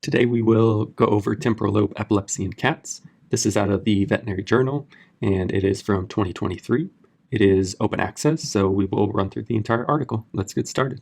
Today we will go over temporal lobe epilepsy in cats. This is out of the Veterinary Journal, and it is from 2023. It is open access, so we will run through the entire article. Let's get started.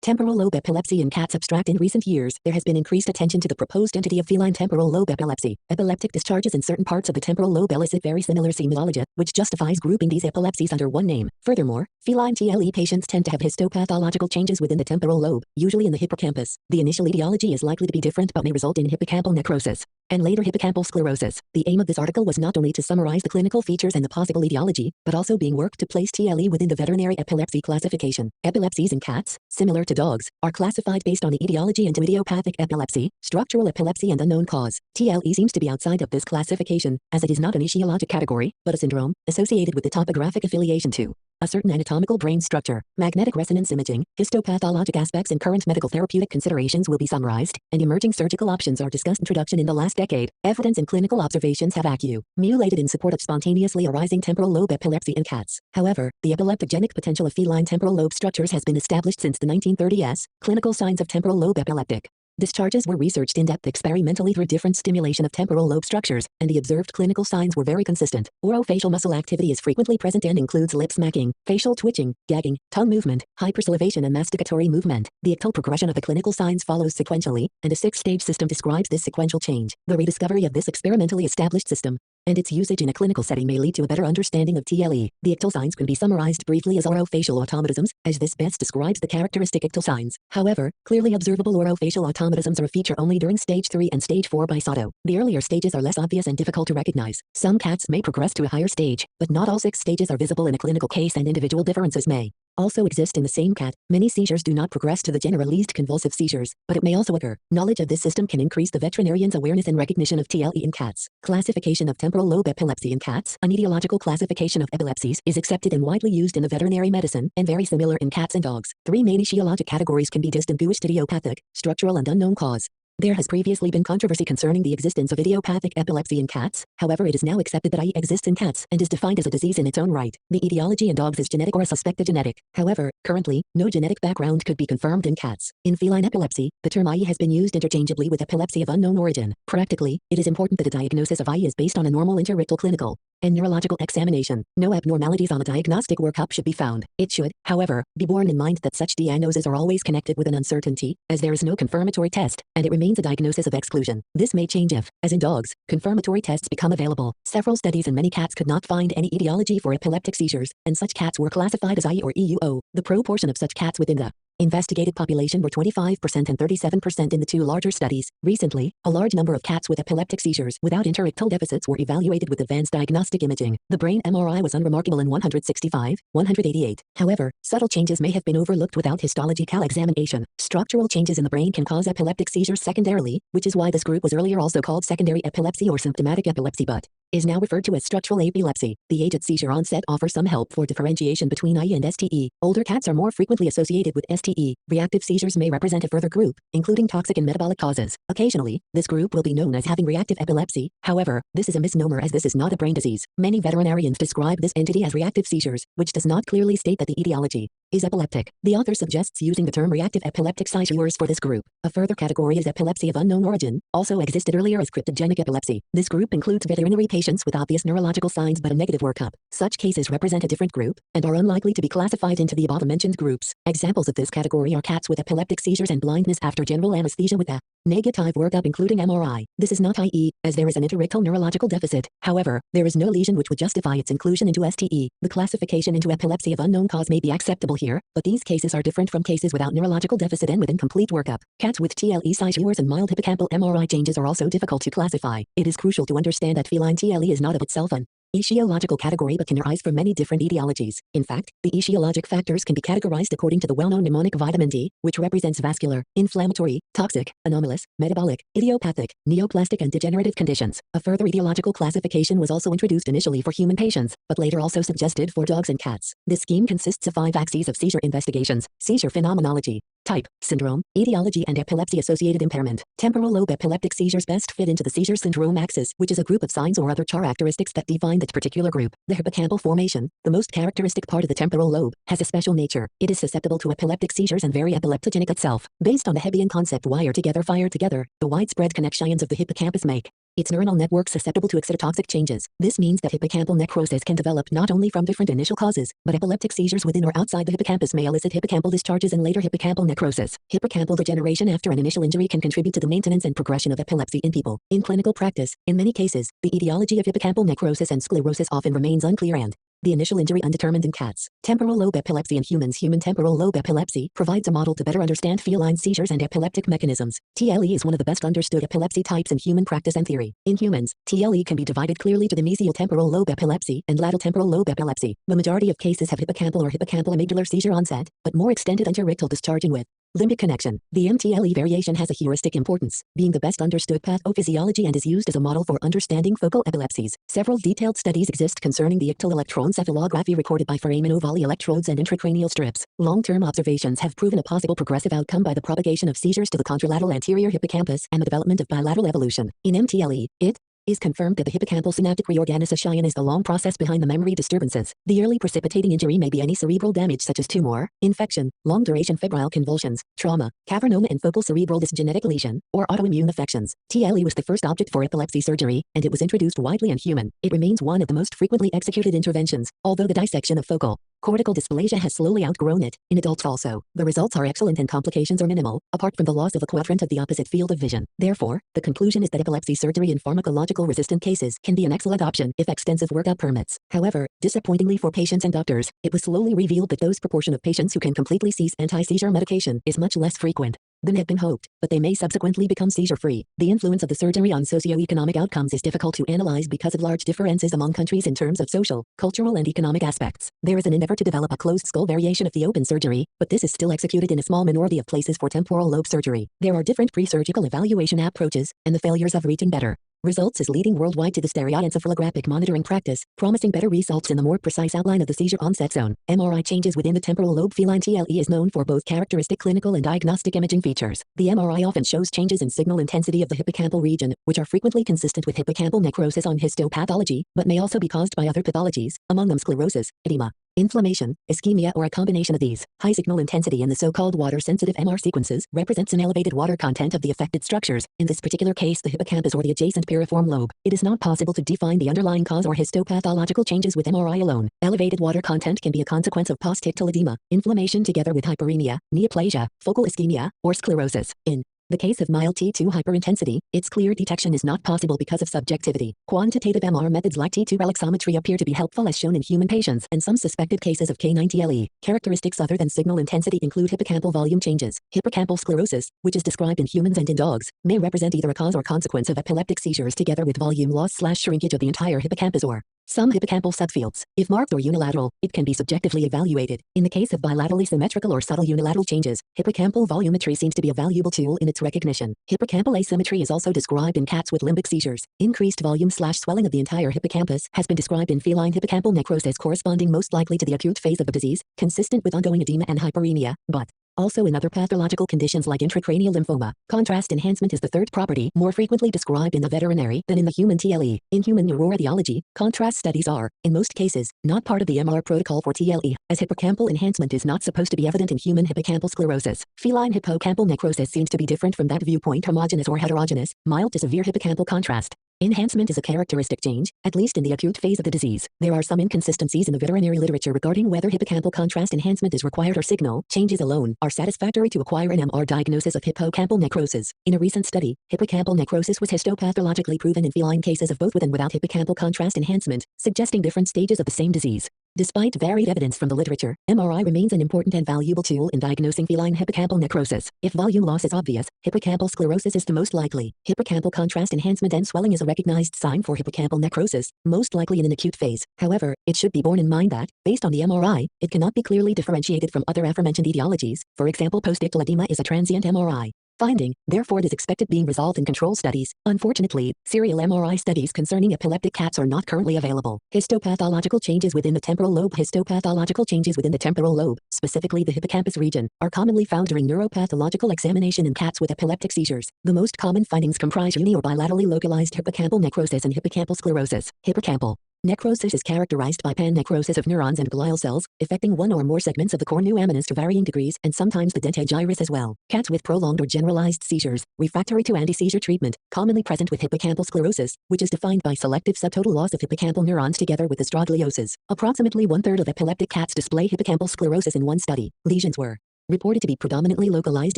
Temporal lobe epilepsy in cats. Abstract. In recent years, there has been increased attention to the proposed entity of feline temporal lobe epilepsy. Epileptic discharges in certain parts of the temporal lobe elicit very similar symptomology, which justifies grouping these epilepsies under one name. Furthermore, feline TLE patients tend to have histopathological changes within the temporal lobe, usually in the hippocampus. The initial etiology is likely to be different but may result in hippocampal necrosis and later hippocampal sclerosis. The aim of this article was not only to summarize the clinical features and the possible etiology, but also being work to place TLE within the veterinary epilepsy classification. Epilepsies in cats, similar to dogs, are classified based on the etiology into idiopathic epilepsy, structural epilepsy, and unknown cause. TLE seems to be outside of this classification, as it is not an etiologic category, but a syndrome, associated with the topographic affiliation to a certain anatomical brain structure. Magnetic resonance imaging, histopathologic aspects, and current medical therapeutic considerations will be summarized, and emerging surgical options are discussed. Introduction. In the last decade, evidence and clinical observations have accumulated in support of spontaneously arising temporal lobe epilepsy in cats. However, the epileptogenic potential of feline temporal lobe structures has been established since the 1930s. Clinical signs of temporal lobe epileptic discharges were researched in depth experimentally through different stimulation of temporal lobe structures, and the observed clinical signs were very consistent. Orofacial muscle activity is frequently present and includes lip smacking, facial twitching, gagging, tongue movement, hypersalivation, and masticatory movement. The ictal progression of the clinical signs follows sequentially, and a 6-stage system describes this sequential change. The rediscovery of this experimentally established system and its usage in a clinical setting may lead to a better understanding of TLE. The ictal signs can be summarized briefly as orofacial automatisms, as this best describes the characteristic ictal signs. However, clearly observable orofacial automatisms are a feature only during stage 3 and stage 4 by SOTO. The earlier stages are less obvious and difficult to recognize. Some cats may progress to a higher stage, but not all 6 stages are visible in a clinical case, and individual differences may also exist in the same cat. Many seizures do not progress to the generalized convulsive seizures, but it may also occur. Knowledge of this system can increase the veterinarian's awareness and recognition of TLE in cats. Classification of temporal lobe epilepsy in cats. An etiological classification of epilepsies is accepted and widely used in the veterinary medicine, and very similar in cats and dogs. 3 main etiologic categories can be distinguished: idiopathic, structural, and unknown cause. There has previously been controversy concerning the existence of idiopathic epilepsy in cats. However, it is now accepted that IE exists in cats and is defined as a disease in its own right. The etiology in dogs is genetic or a suspected genetic. However, currently, no genetic background could be confirmed in cats. In feline epilepsy, the term IE has been used interchangeably with epilepsy of unknown origin. Practically, it is important that a diagnosis of IE is based on a normal interictal clinical and neurological examination. No abnormalities on a diagnostic workup should be found. It should, however, be borne in mind that such diagnoses are always connected with an uncertainty, as there is no confirmatory test, and it remains a diagnosis of exclusion. This may change if, as in dogs, confirmatory tests become available. Several studies in many cats could not find any etiology for epileptic seizures, and such cats were classified as IE or EUO. The proportion of such cats within the investigated population were 25% and 37% in the 2 larger studies. Recently, a large number of cats with epileptic seizures without interictal deficits were evaluated with advanced diagnostic imaging. The brain MRI was unremarkable in 165, 188. However, subtle changes may have been overlooked without histological examination. Structural changes in the brain can cause epileptic seizures secondarily, which is why this group was earlier also called secondary epilepsy or symptomatic epilepsy, but is now referred to as structural epilepsy. The age at seizure onset offers some help for differentiation between IE and STE. Older cats are more frequently associated with STE. Reactive seizures may represent a further group, including toxic and metabolic causes. Occasionally, this group will be known as having reactive epilepsy. However, this is a misnomer, as this is not a brain disease. Many veterinarians describe this entity as reactive seizures, which does not clearly state that the etiology is epileptic. The author suggests using the term reactive epileptic seizures for this group. A further category is epilepsy of unknown origin, also existed earlier as cryptogenic epilepsy. This group includes veterinary patients with obvious neurological signs but a negative workup. Such cases represent a different group, and are unlikely to be classified into the above-mentioned groups. Examples of this category are cats with epileptic seizures and blindness after general anesthesia with a negative workup including MRI. This is not IE, as there is an interictal neurological deficit. However, there is no lesion which would justify its inclusion into STE. The classification into epilepsy of unknown cause may be acceptable here, but these cases are different from cases without neurological deficit and with incomplete workup. Cats with TLE seizures and mild hippocampal MRI changes are also difficult to classify. It is crucial to understand that feline TLE is not of itself an etiological category but can arise from many different etiologies. In fact, the etiologic factors can be categorized according to the well-known mnemonic vitamin D, which represents vascular, inflammatory, toxic, anomalous, metabolic, idiopathic, neoplastic, and degenerative conditions. A further etiological classification was also introduced initially for human patients, but later also suggested for dogs and cats. This scheme consists of 5 axes of seizure investigations: seizure phenomenology, Type, syndrome, etiology and epilepsy-associated impairment. Temporal lobe epileptic seizures best fit into the seizure syndrome axis, which is a group of signs or other characteristics that define that particular group. The hippocampal formation, the most characteristic part of the temporal lobe, has a special nature. It is susceptible to epileptic seizures and very epileptogenic itself. Based on the Hebbian concept wire together fire together, the widespread connections of the hippocampus make its neuronal network susceptible to excitotoxic changes. This means that hippocampal necrosis can develop not only from different initial causes, but epileptic seizures within or outside the hippocampus may elicit hippocampal discharges and later hippocampal necrosis. Hippocampal degeneration after an initial injury can contribute to the maintenance and progression of epilepsy in people. In clinical practice, in many cases, the etiology of hippocampal necrosis and sclerosis often remains unclear and the initial injury undetermined in cats. Temporal lobe epilepsy in humans. Human temporal lobe epilepsy provides a model to better understand feline seizures and epileptic mechanisms. TLE is one of the best understood epilepsy types in human practice and theory. In humans, TLE can be divided clearly to the mesial temporal lobe epilepsy and lateral temporal lobe epilepsy. The majority of cases have hippocampal or hippocampal amygdalar seizure onset, but more extended entorictal discharging with limbic connection. The MTLE variation has a heuristic importance, being the best understood pathophysiology and is used as a model for understanding focal epilepsies. Several detailed studies exist concerning the ictal electroencephalography recorded by foramen ovale electrodes and intracranial strips. Long-term observations have proven a possible progressive outcome by the propagation of seizures to the contralateral anterior hippocampus and the development of bilateral evolution. In MTLE, it is confirmed that the hippocampal synaptic reorganization is the long process behind the memory disturbances. The early precipitating injury may be any cerebral damage such as tumor, infection, long-duration febrile convulsions, trauma, cavernoma and focal cerebral dysgenetic lesion, or autoimmune affections. TLE was the first object for epilepsy surgery, and it was introduced widely in human. It remains one of the most frequently executed interventions, although the dissection of focal cortical dysplasia has slowly outgrown it. In adults also, the results are excellent and complications are minimal, apart from the loss of a quadrant of the opposite field of vision. Therefore, the conclusion is that epilepsy surgery in pharmacological resistant cases can be an excellent option if extensive workup permits. However, disappointingly for patients and doctors, it was slowly revealed that those proportion of patients who can completely cease anti-seizure medication is much less frequent than had been hoped, but they may subsequently become seizure-free. The influence of the surgery on socioeconomic outcomes is difficult to analyze because of large differences among countries in terms of social, cultural and economic aspects. There is an endeavor to develop a closed skull variation of the open surgery, but this is still executed in a small minority of places for temporal lobe surgery. There are different pre-surgical evaluation approaches, and the failures of reaching better results is leading worldwide to the stereoencephalographic monitoring practice, promising better results in the more precise outline of the seizure onset zone. MRI changes within the temporal lobe. Feline TLE is known for both characteristic clinical and diagnostic imaging features. The MRI often shows changes in signal intensity of the hippocampal region, which are frequently consistent with hippocampal necrosis on histopathology, but may also be caused by other pathologies, among them sclerosis, edema, inflammation, ischemia or a combination of these. High signal intensity in the so-called water-sensitive MR sequences represents an elevated water content of the affected structures, in this particular case the hippocampus or the adjacent piriform lobe. It is not possible to define the underlying cause or histopathological changes with MRI alone. Elevated water content can be a consequence of postictal edema, inflammation together with hyperemia, neoplasia, focal ischemia, or sclerosis. In the case of mild T2 hyperintensity, its clear detection is not possible because of subjectivity. Quantitative MR methods like T2 relaxometry appear to be helpful as shown in human patients and some suspected cases of K9 TLE. Characteristics other than signal intensity include hippocampal volume changes. Hippocampal sclerosis, which is described in humans and in dogs, may represent either a cause or consequence of epileptic seizures together with volume loss/shrinkage of the entire hippocampus or some hippocampal subfields. If marked or unilateral, it can be subjectively evaluated. In the case of bilaterally symmetrical or subtle unilateral changes, hippocampal volumetry seems to be a valuable tool in its recognition. Hippocampal asymmetry is also described in cats with limbic seizures. Increased volume/swelling of the entire hippocampus has been described in feline hippocampal necrosis corresponding most likely to the acute phase of the disease, consistent with ongoing edema and hyperemia, but also in other pathological conditions like intracranial lymphoma. Contrast enhancement is the third property more frequently described in the veterinary than in the human TLE. In human neuroradiology, contrast studies are, in most cases, not part of the MR protocol for TLE, as hippocampal enhancement is not supposed to be evident in human hippocampal sclerosis. Feline hippocampal necrosis seems to be different from that viewpoint, homogeneous or heterogeneous, mild to severe hippocampal contrast. Enhancement is a characteristic change, at least in the acute phase of the disease. There are some inconsistencies in the veterinary literature regarding whether hippocampal contrast enhancement is required or signal changes alone are satisfactory to acquire an MR diagnosis of hippocampal necrosis. In a recent study, hippocampal necrosis was histopathologically proven in feline cases of both with and without hippocampal contrast enhancement, suggesting different stages of the same disease. Despite varied evidence from the literature, MRI remains an important and valuable tool in diagnosing feline hippocampal necrosis. If volume loss is obvious, hippocampal sclerosis is the most likely. Hippocampal contrast enhancement and swelling is a recognized sign for hippocampal necrosis, most likely in an acute phase. However, it should be borne in mind that, based on the MRI, it cannot be clearly differentiated from other aforementioned etiologies. For example, postictal edema is a transient MRI finding, therefore it is expected being resolved in control studies. Unfortunately, serial MRI studies concerning epileptic cats are not currently available. Histopathological changes within the temporal lobe. Histopathological changes within the temporal lobe, specifically the hippocampus region, are commonly found during neuropathological examination in cats with epileptic seizures. The most common findings comprise uni- or bilaterally localized hippocampal necrosis and hippocampal sclerosis. Hippocampal necrosis is characterized by pan-necrosis of neurons and glial cells, affecting one or more segments of the cornu-aminus to varying degrees and sometimes the dentate gyrus as well. Cats with prolonged or generalized seizures, refractory to anti-seizure treatment, commonly present with hippocampal sclerosis, which is defined by selective subtotal loss of hippocampal neurons together with astrogliosis. Approximately one-third of epileptic cats display hippocampal sclerosis in one study. Lesions were reported to be predominantly localized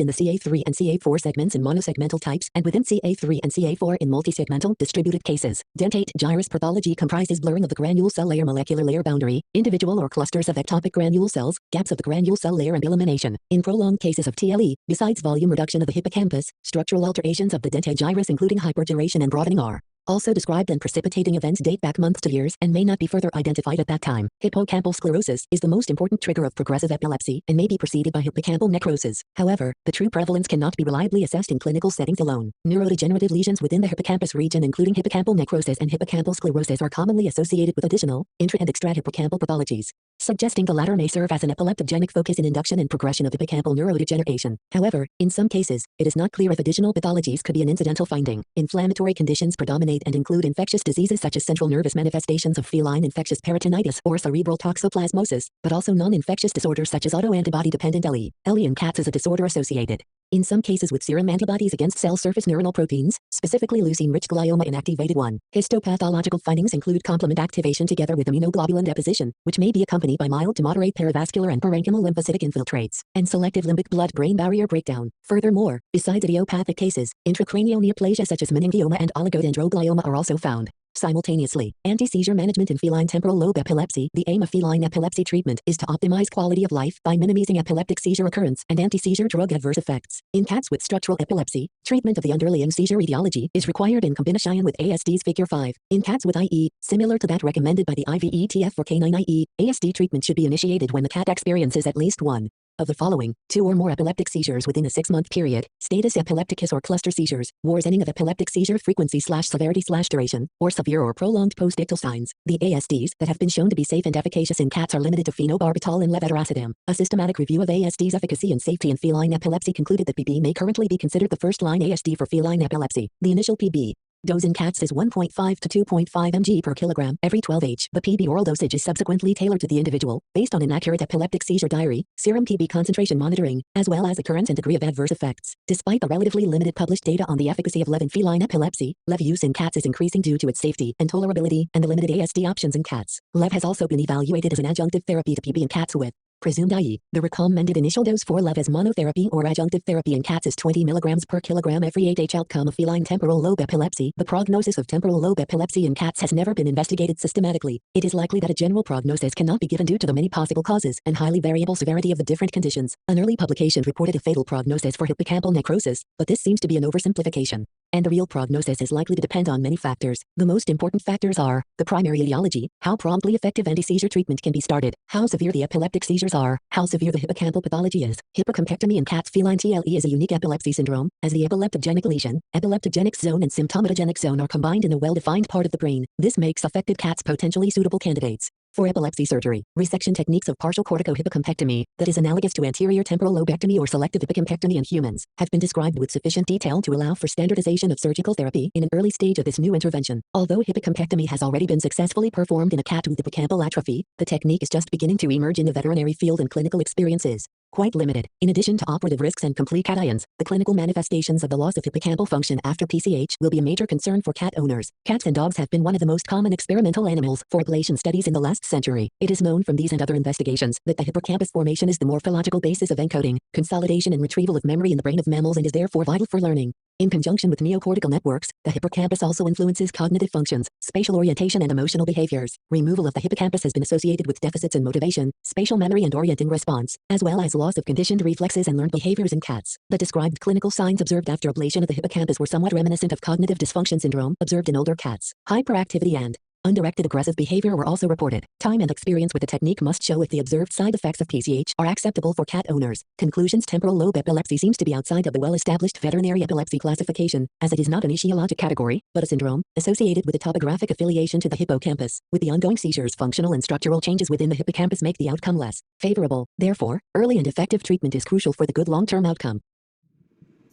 in the CA3 and CA4 segments in monosegmental types and within CA3 and CA4 in multisegmental distributed cases. Dentate gyrus pathology comprises blurring of the granule cell layer molecular layer boundary, individual or clusters of ectopic granule cells, gaps of the granule cell layer and elimination. In prolonged cases of TLE, besides volume reduction of the hippocampus, structural alterations of the dentate gyrus including hyperduration and broadening are also described, and precipitating events date back months to years and may not be further identified at that time. Hippocampal sclerosis is the most important trigger of progressive epilepsy and may be preceded by hippocampal necrosis. However, the true prevalence cannot be reliably assessed in clinical settings alone. Neurodegenerative lesions within the hippocampus region, including hippocampal necrosis and hippocampal sclerosis, are commonly associated with additional intra- and extrahippocampal pathologies, suggesting the latter may serve as an epileptogenic focus in induction and progression of hippocampal neurodegeneration. However, in some cases, it is not clear if additional pathologies could be an incidental finding. Inflammatory conditions predominate and include infectious diseases such as central nervous manifestations of feline infectious peritonitis or cerebral toxoplasmosis, but also non-infectious disorders such as autoantibody-dependent LE. LE in cats is a disorder associated in some cases with serum antibodies against cell surface neuronal proteins, specifically leucine-rich glioma inactivated 1. Histopathological findings include complement activation together with immunoglobulin deposition, which may be accompanied by mild to moderate perivascular and parenchymal lymphocytic infiltrates, and selective limbic blood-brain barrier breakdown. Furthermore, besides idiopathic cases, intracranial neoplasia such as meningioma and oligodendroglioma are also found. Simultaneously, anti-seizure management in feline temporal lobe epilepsy. The aim of feline epilepsy treatment is to optimize quality of life by minimizing epileptic seizure occurrence and anti-seizure drug adverse effects. In cats with structural epilepsy, treatment of the underlying seizure etiology is required in combination with ASD's figure 5. In cats with IE, similar to that recommended by the IVETF for canine IE, ASD treatment should be initiated when the cat experiences at least one of the following: 2 or more epileptic seizures within a 6-month period, status epilepticus or cluster seizures, worsening of epileptic seizure frequency/severity/duration, or severe or prolonged postictal signs. The ASDs that have been shown to be safe and efficacious in cats are limited to phenobarbital and levetiracetam. A systematic review of ASD's efficacy and safety in feline epilepsy concluded that PB may currently be considered the first-line ASD for feline epilepsy. The initial PB dose in cats is 1.5 to 2.5 mg per kilogram every 12 H. The PB oral dosage is subsequently tailored to the individual, based on an accurate epileptic seizure diary, serum PB concentration monitoring, as well as occurrence and degree of adverse effects. Despite the relatively limited published data on the efficacy of LEV in feline epilepsy, LEV use in cats is increasing due to its safety and tolerability and the limited ASD options in cats. LEV has also been evaluated as an adjunctive therapy to PB in cats with presumed IE. The recommended initial dose for LEV as monotherapy or adjunctive therapy in cats is 20 mg per kilogram every 8 H. Outcome of feline temporal lobe epilepsy. The prognosis of temporal lobe epilepsy in cats has never been investigated systematically. It is likely that a general prognosis cannot be given due to the many possible causes and highly variable severity of the different conditions. An early publication reported a fatal prognosis for hippocampal necrosis, but this seems to be an oversimplification, and the real prognosis is likely to depend on many factors. The most important factors are the primary etiology, how promptly effective anti-seizure treatment can be started, how severe the epileptic seizures are, how severe the hippocampal pathology is. Hippocampectomy in cats. Feline TLE is a unique epilepsy syndrome, as the epileptogenic lesion, epileptogenic zone and symptomatogenic zone are combined in a well-defined part of the brain. This makes affected cats potentially suitable candidates for epilepsy surgery. Resection techniques of partial corticohippocampectomy, that is analogous to anterior temporal lobectomy or selective hippocampectomy in humans, have been described with sufficient detail to allow for standardization of surgical therapy in an early stage of this new intervention. Although hippocampectomy has already been successfully performed in a cat with hippocampal atrophy, the technique is just beginning to emerge in the veterinary field and clinical experience is quite limited. In addition to operative risks and complications, the clinical manifestations of the loss of hippocampal function after PCH will be a major concern for cat owners. Cats and dogs have been one of the most common experimental animals for ablation studies in the last century. It is known from these and other investigations that the hippocampus formation is the morphological basis of encoding, consolidation and retrieval of memory in the brain of mammals and is therefore vital for learning. In conjunction with neocortical networks, the hippocampus also influences cognitive functions, spatial orientation and emotional behaviors. Removal of the hippocampus has been associated with deficits in motivation, spatial memory and orienting response, as well as loss of conditioned reflexes and learned behaviors in cats. The described clinical signs observed after ablation of the hippocampus were somewhat reminiscent of cognitive dysfunction syndrome observed in older cats. Hyperactivity and Undirected aggressive behavior were also reported. Time and experience with the technique must show if the observed side effects of PCH are acceptable for cat owners. Conclusions: temporal lobe epilepsy seems to be outside of the well-established veterinary epilepsy classification, as it is not an etiologic category, but a syndrome, associated with a topographic affiliation to the hippocampus. With the ongoing seizures, functional and structural changes within the hippocampus make the outcome less favorable. Therefore, early and effective treatment is crucial for the good long-term outcome.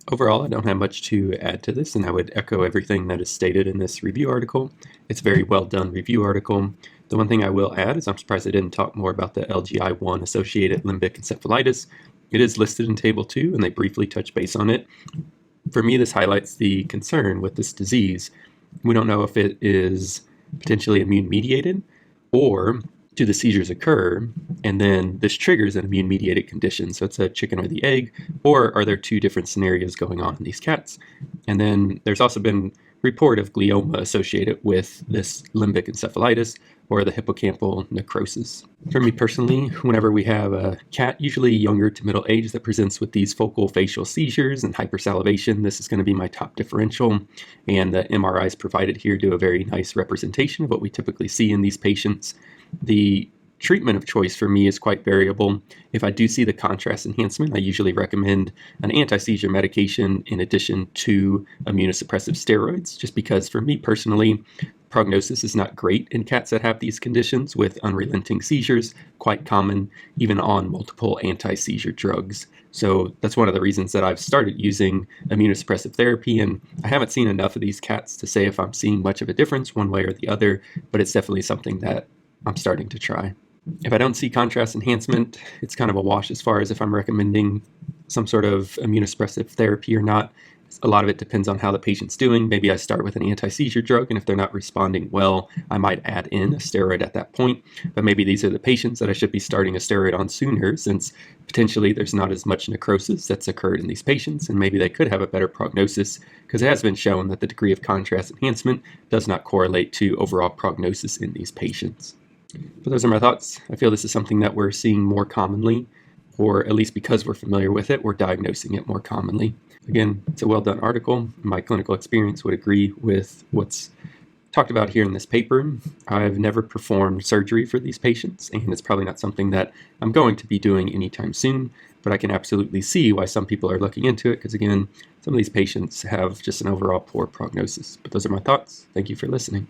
Overall, I don't have much to add to this, and I would echo everything that is stated in this review article. It's a very well done review article. The one thing I will add is I'm surprised I didn't talk more about the LGI1 associated limbic encephalitis. It is listed in Table 2, and they briefly touch base on it. For me, this highlights the concern with this disease. We don't know if it is potentially immune-mediated, or do the seizures occur, and then this triggers an immune-mediated condition. So it's a chicken or the egg, or are there two different scenarios going on in these cats? And then there's also been report of glioma associated with this limbic encephalitis or the hippocampal necrosis. For me personally, whenever we have a cat, usually younger to middle age, that presents with these focal facial seizures and hypersalivation, this is going to be my top differential. And the MRIs provided here do a very nice representation of what we typically see in these patients. The treatment of choice for me is quite variable. If I do see the contrast enhancement, I usually recommend an anti-seizure medication in addition to immunosuppressive steroids, just because for me personally, prognosis is not great in cats that have these conditions with unrelenting seizures, quite common even on multiple anti-seizure drugs. So that's one of the reasons that I've started using immunosuppressive therapy, and I haven't seen enough of these cats to say if I'm seeing much of a difference one way or the other, but it's definitely something that I'm starting to try. If I don't see contrast enhancement, it's kind of a wash as far as if I'm recommending some sort of immunosuppressive therapy or not. A lot of it depends on how the patient's doing. Maybe I start with an anti-seizure drug, and if they're not responding well, I might add in a steroid at that point. But maybe these are the patients that I should be starting a steroid on sooner, since potentially there's not as much necrosis that's occurred in these patients, and maybe they could have a better prognosis, because it has been shown that the degree of contrast enhancement does not correlate to overall prognosis in these patients. But those are my thoughts. I feel this is something that we're seeing more commonly, or at least because we're familiar with it, we're diagnosing it more commonly. Again, it's a well-done article. My clinical experience would agree with what's talked about here in this paper. I've never performed surgery for these patients, and it's probably not something that I'm going to be doing anytime soon, but I can absolutely see why some people are looking into it, because again, some of these patients have just an overall poor prognosis. But those are my thoughts. Thank you for listening.